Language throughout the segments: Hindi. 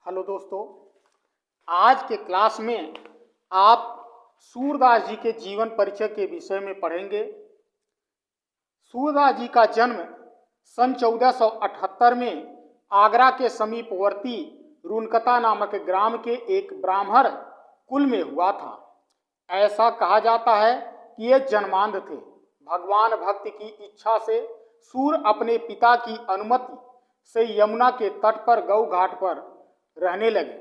हेलो दोस्तों, आज के क्लास में आप सूरदास जी के जीवन परिचय के विषय में पढ़ेंगे। सूरदास जी का जन्म सन 1478 में आगरा के समीपवर्ती रुनकता नामक ग्राम के एक ब्राह्मण कुल में हुआ था। ऐसा कहा जाता है कि ये जन्मांध थे। भगवान भक्त की इच्छा से सूर अपने पिता की अनुमति से यमुना के तट पर गौ घाट पर रहने लगे।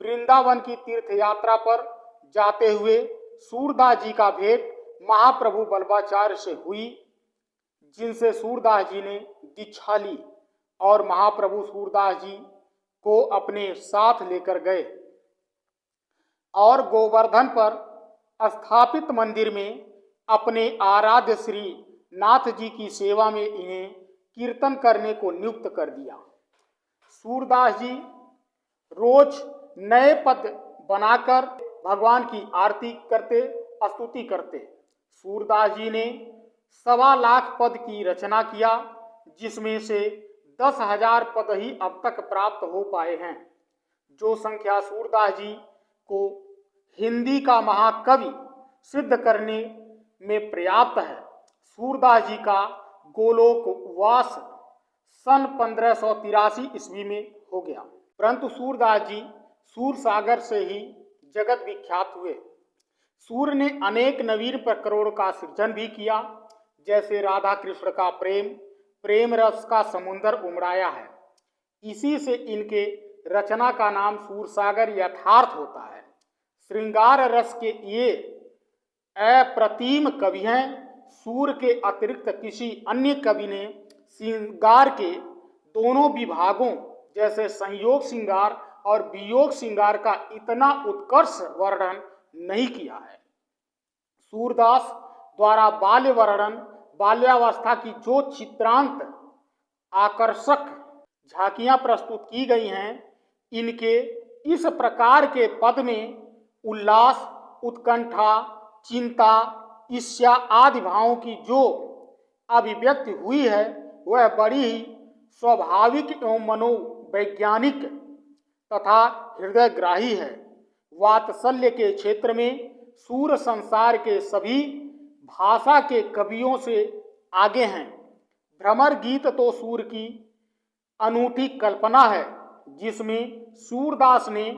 वृंदावन की तीर्थ यात्रा पर जाते हुए सूरदास जी का भेंट महाप्रभु बल्लभाचार्य से हुई, जिनसे सूरदास जी ने दीक्षा ली और महाप्रभु सूरदास जी को अपने साथ लेकर गए और गोवर्धन पर स्थापित मंदिर में अपने आराध्य श्री नाथ जी की सेवा में इन्हें कीर्तन करने को नियुक्त कर दिया। सूरदास जी रोज नए पद बनाकर भगवान की आरती करते, स्तुति करते। सूरदास जी ने 1.25 लाख पद की रचना किया, जिसमें से 10,000 पद ही अब तक प्राप्त हो पाए हैं, जो संख्या सूरदास जी को हिंदी का महाकवि सिद्ध करने में पर्याप्त है। सूरदास जी का गोलोकवास सन 1583 ईस्वी में हो गया, परंतु सूरदास जी सूरसागर से ही जगत विख्यात हुए। सूर ने अनेक नवीन प्रकरणों का सृजन भी किया, जैसे राधा कृष्ण का प्रेम, प्रेम रस का समुद्र उमड़ाया है। इसी से इनके रचना का नाम सूरसागर यथार्थ होता है। श्रृंगार रस के ये अप्रतिम कवि हैं। सूर के अतिरिक्त किसी अन्य कवि ने श्रृंगार के दोनों विभागों जैसे संयोग श्रृंगार और वियोग श्रृंगार का इतना उत्कर्ष वर्णन नहीं किया है। सूरदास द्वारा बाल्य वर्णन, बाल्यावस्था की जो चित्रांत आकर्षक झांकियां प्रस्तुत की गई हैं, इनके इस प्रकार के पद में उल्लास, उत्कंठा, चिंता, ईर्ष्या आदि भावों की जो अभिव्यक्ति हुई है, वह बड़ी ही स्वाभाविक एवं मनोवैज्ञानिक तथा हृदयग्राही है। वात्सल्य के क्षेत्र में सूर संसार के सभी भाषा के कवियों से आगे हैं। भ्रमर गीत तो सूर की अनूठी कल्पना है, जिसमें सूरदास ने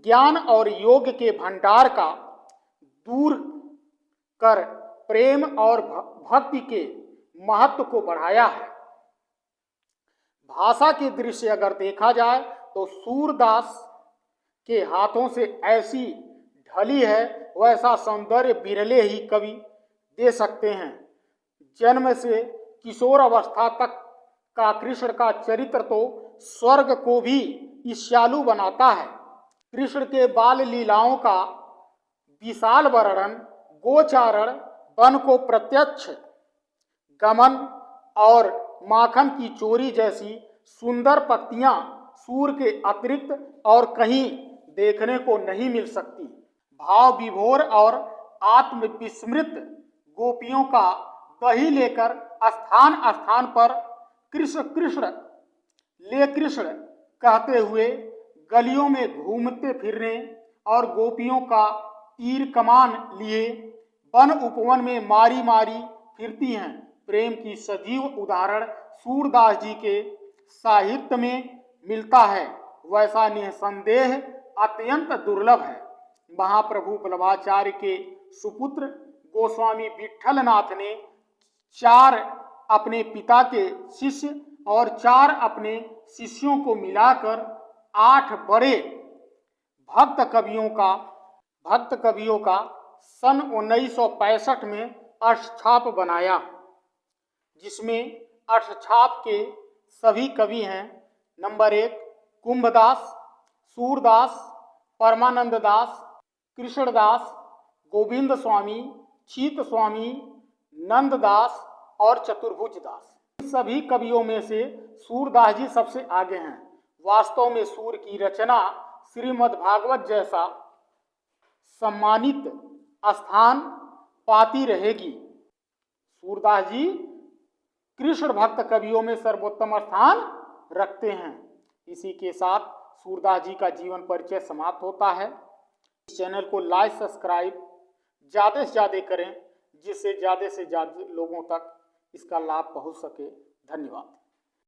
ज्ञान और योग के भंडार का दूर कर प्रेम और भक्ति के महत्व को बढ़ाया है। भाषा की दृश्य अगर देखा जाए तो सूरदास के हाथों से ऐसी ढली है, वैसा सौंदर्य बिरले ही कवि दे सकते हैं। जन्म से किशोर अवस्था तक का कृष्ण का चरित्र तो स्वर्ग को भी ईर्ष्यालु बनाता है। कृष्ण के बाल लीलाओं का विशाल वर्णन, गोचारण, वन को प्रत्यक्ष गमन और माखन की चोरी जैसी सुंदर पंक्तियां सूर के अतिरिक्त और कहीं देखने को नहीं मिल सकती। भाव विभोर और आत्मविस्मृत गोपियों का दही लेकर स्थान स्थान पर कृष्ण कृष्ण ले कृष्ण कहते हुए गलियों में घूमते फिरने और गोपियों का तीर कमान लिए वन उपवन में मारी मारी फिरती हैं, प्रेम की सजीव उदाहरण सूरदास जी के साहित्य में मिलता है, वैसा निसंदेह अत्यंत दुर्लभ है। महाप्रभु बल्लभाचार्य के सुपुत्र गोस्वामी विट्ठलनाथ ने 4 अपने पिता के शिष्य और 4 अपने शिष्यों को मिलाकर 8 बड़े भक्त कवियों का सन 1965 में अष्टछाप बनाया, जिसमें अष्टछाप के सभी कवि हैं। नंबर 1 कुंभदास, सूरदास, परमानंद दास, कृष्णदास, गोविंद स्वामी, चीत स्वामी, नंददास और चतुर्भुज दास। सभी कवियों में से सूरदास जी सबसे आगे हैं। वास्तव में सूर की रचना श्रीमद्भागवत जैसा सम्मानित स्थान पाती रहेगी। सूरदास जी कृष्ण भक्त कवियों में सर्वोत्तम स्थान रखते हैं। इसी के साथ सूरदास जी का जीवन परिचय समाप्त होता है। इस चैनल को लाइक सब्सक्राइब ज़्यादा से ज़्यादा करें, जिससे ज़्यादा से ज़्यादा लोगों तक इसका लाभ पहुंच सके। धन्यवाद।